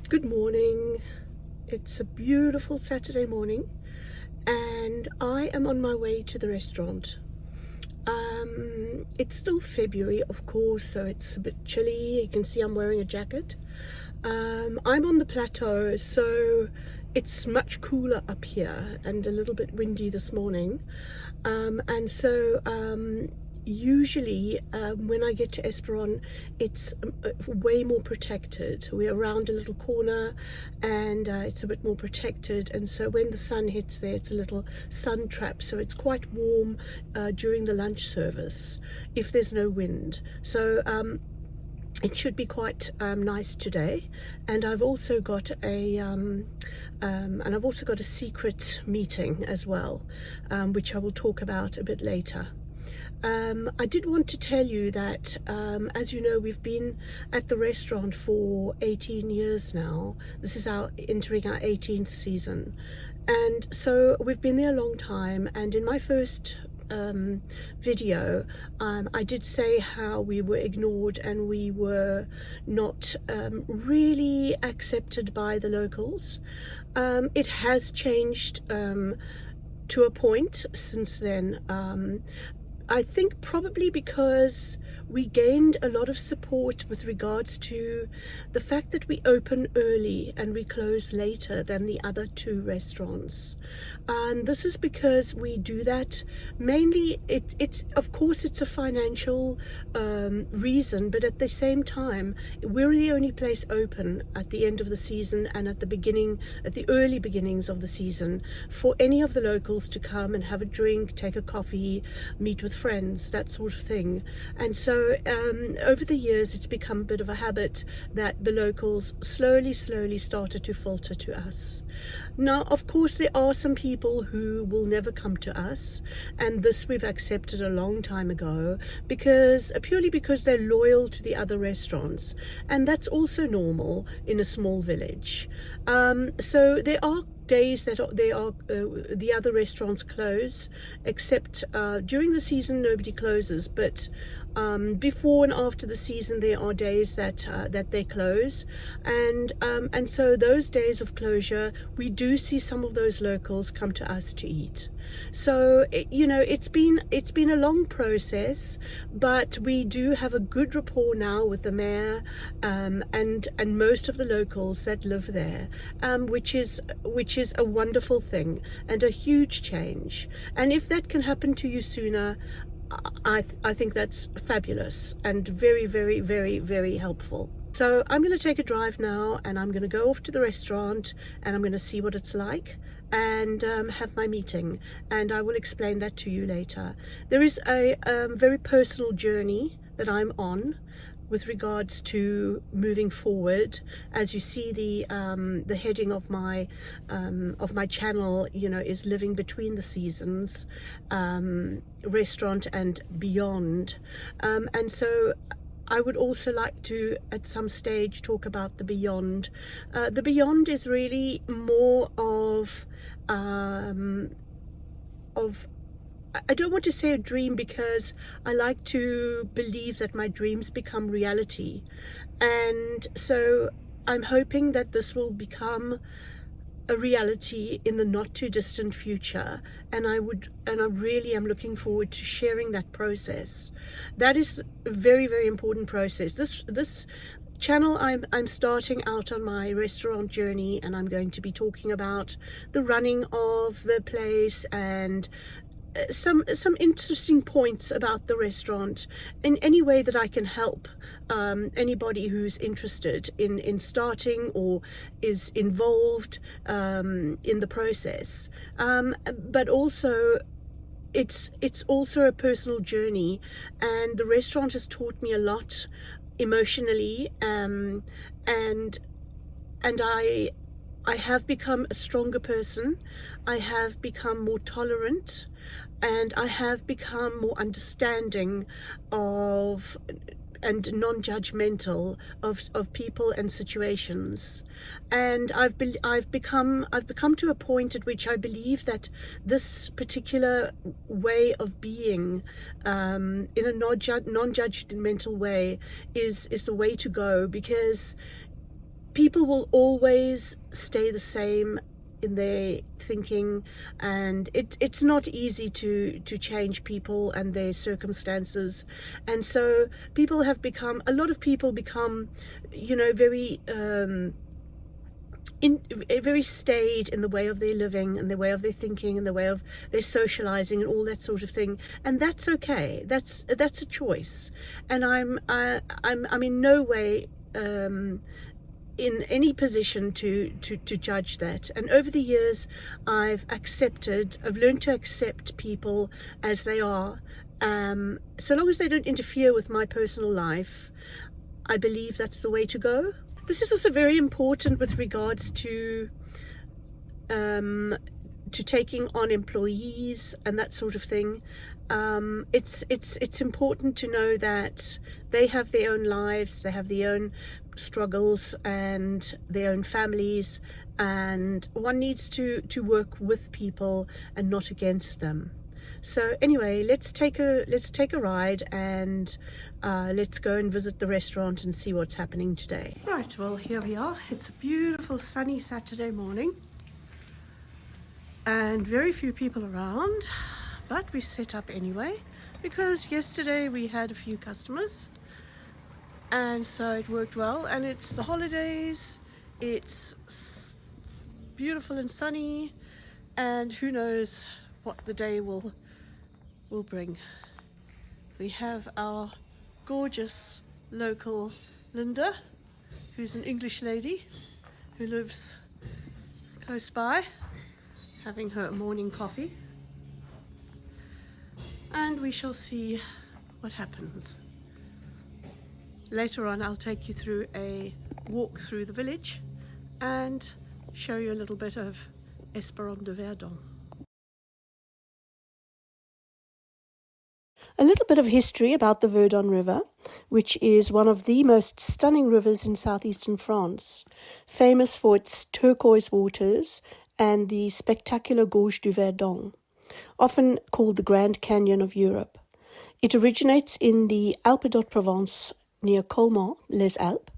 Good morning. It's a beautiful Saturday morning and I am on my way to the restaurant. It's still February, of course, so it's a bit chilly. You can see I'm wearing a jacket. I'm on the plateau, so it's much cooler up here and a little bit windy this morning. Usually when I get to Esparron, it's way more protected. We're around a little corner and it's a bit more protected, and so when the sun hits there, it's a little sun trap, so it's quite warm during the lunch service if there's no wind. So it should be quite nice today. And I've also got a secret meeting as well, which I will talk about a bit later. I did want to tell you that, as you know, we've been at the restaurant for 18 years now. This is entering our 18th season. And so we've been there a long time. And in my first video, I did say how we were ignored and we were not really accepted by the locals. It has changed to a point since then. I think probably because we gained a lot of support with regards to the fact that we open early and we close later than the other two restaurants. And this is because we do that mainly, it's of course it's a financial reason, but at the same time we're the only place open at the end of the season and at the early beginnings of the season for any of the locals to come and have a drink, take a coffee, meet with friends, that sort of thing. And so over the years it's become a bit of a habit that the locals slowly started to filter to us. Now, of course, there are some people who will never come to us, and this we've accepted a long time ago, purely because they're loyal to the other restaurants, and that's also normal in a small village. So there are days that the other restaurants close, except during the season nobody closes, but before and after the season there are days that they close, and so those days of closure we do see some of those locals come to us to eat. So it's been a long process, but we do have a good rapport now with the mayor and most of the locals that live there, which is a wonderful thing and a huge change. And if that can happen to you sooner, I think that's fabulous and very, very, very, very helpful. So I'm going to take a drive now and I'm going to go off to the restaurant and I'm going to see what it's like and have my meeting, and I will explain that to you later. There is a very personal journey that I'm on with regards to moving forward. As you see, the heading of my channel, is Living Between the Seasons, restaurant and beyond, and so I would also like to at some stage talk about the beyond. The beyond is really more of I don't want to say a dream, because I like to believe that my dreams become reality, and so I'm hoping that this will become a reality in the not too distant future, and I really am looking forward to sharing that process. That is a very, very important process. This channel, I'm starting out on my restaurant journey, and I'm going to be talking about the running of the place and some interesting points about the restaurant in any way that I can help anybody who's interested in starting or is involved in the process, but also it's also a personal journey, and the restaurant has taught me a lot emotionally, and I have become a stronger person. I have become more tolerant, and I have become more understanding of and non-judgmental of people and situations. And I've become to a point at which I believe that this particular way of being, in a non-judgmental way, is the way to go, because people will always stay the same in their thinking, and it's not easy to change people and their circumstances. And so a lot of people become, very very staid in the way of their living and the way of their thinking and the way of their socializing and all that sort of thing. And that's okay. That's a choice. And I'm in no way in any position to judge that. And over the years, I've learned to accept people as they are, so long as they don't interfere with my personal life. I believe that's the way to go. This is also very important with regards to taking on employees and that sort of thing. It's important to know that they have their own lives, they have their own struggles and their own families, and one needs to work with people and not against them. So anyway, let's take a ride, and let's go and visit the restaurant and see what's happening today. Right, well, here we are. It's a beautiful sunny Saturday morning and very few people around, but we set up anyway because yesterday we had a few customers, and so it worked well. And it's the holidays, it's beautiful and sunny, and who knows what the day will bring. We have our gorgeous local Linda, who's an English lady who lives close by, having her morning coffee, and we shall see what happens. Later on, I'll take you through a walk through the village and show you a little bit of Esparron de Verdon. A little bit of history about the Verdon River, which is one of the most stunning rivers in southeastern France, famous for its turquoise waters and the spectacular Gorge du Verdon, often called the Grand Canyon of Europe. It originates in the Alpes d'Haute-Provence near Colmar, Les Alpes,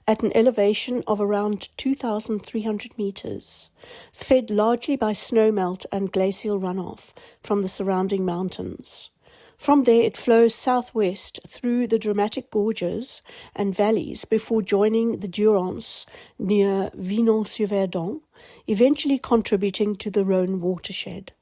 at an elevation of around 2,300 meters, fed largely by snowmelt and glacial runoff from the surrounding mountains. From there, it flows southwest through the dramatic gorges and valleys before joining the Durance near Vinon-sur-Verdon, eventually contributing to the Rhône watershed.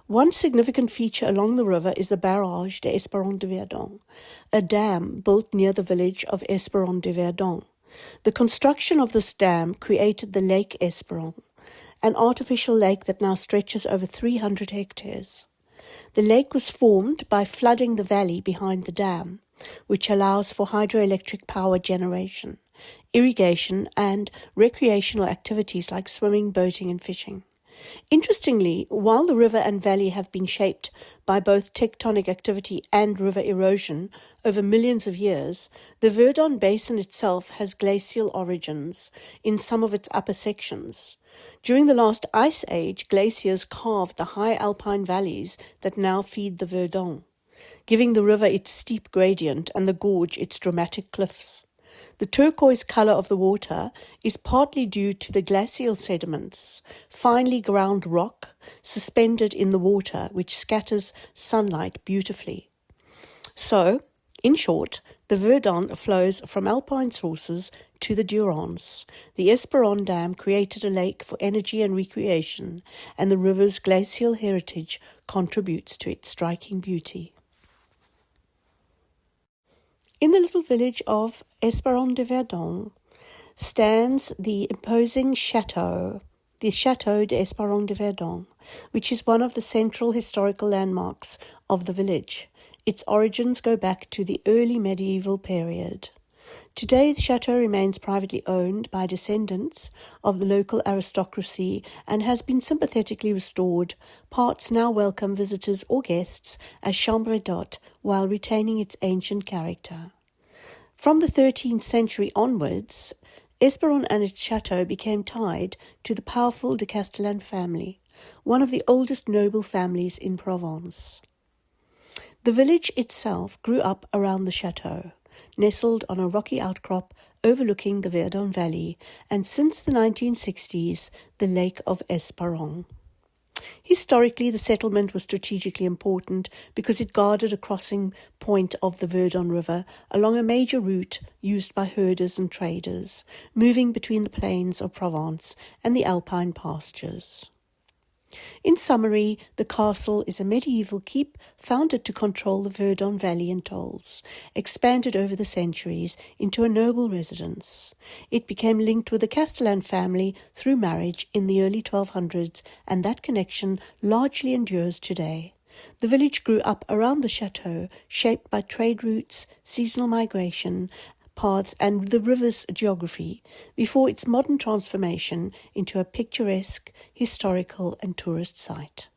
One significant feature along the river is the barrage de Esparron de Verdon, a dam built near the village of Esparron de Verdon. The construction of this dam created the Lake Esparron, an artificial lake that now stretches over 300 hectares. The lake was formed by flooding the valley behind the dam, which allows for hydroelectric power generation, irrigation, and recreational activities like swimming, boating, and fishing. Interestingly, while the river and valley have been shaped by both tectonic activity and river erosion over millions of years, the Verdon Basin itself has glacial origins in some of its upper sections. During the last ice age, glaciers carved the high alpine valleys that now feed the Verdon, giving the river its steep gradient and the gorge its dramatic cliffs. The turquoise color of the water is partly due to the glacial sediments, finely ground rock suspended in the water, which scatters sunlight beautifully. So, in short, the Verdon flows from alpine sources to the Durance. The Esparron Dam created a lake for energy and recreation, and the river's glacial heritage contributes to its striking beauty. In the little village of Esparron de Verdon stands the imposing chateau, the Chateau d'Esparron de Verdon, which is one of the central historical landmarks of the village. Its origins go back to the early medieval period. Today, the chateau remains privately owned by descendants of the local aristocracy and has been sympathetically restored. Parts now welcome visitors or guests as chambre d'hôte while retaining its ancient character. From the 13th century onwards, Esparron and its chateau became tied to the powerful de Castellane family, one of the oldest noble families in Provence. The village itself grew up around the chateau. nestled on a rocky outcrop overlooking the Verdon Valley, and since the 1960s, the Lake of Esparron. Historically, the settlement was strategically important because it guarded a crossing point of the Verdon River along a major route used by herders and traders, moving between the plains of Provence and the alpine pastures. In summary, the castle is a medieval keep founded to control the Verdon Valley and tolls, expanded over the centuries into a noble residence. It became linked with the Castellan family through marriage in the early 1200s, and that connection largely endures today. The village grew up around the chateau, shaped by trade routes, seasonal migration, paths and the river's geography, before its modern transformation into a picturesque, historical and tourist site.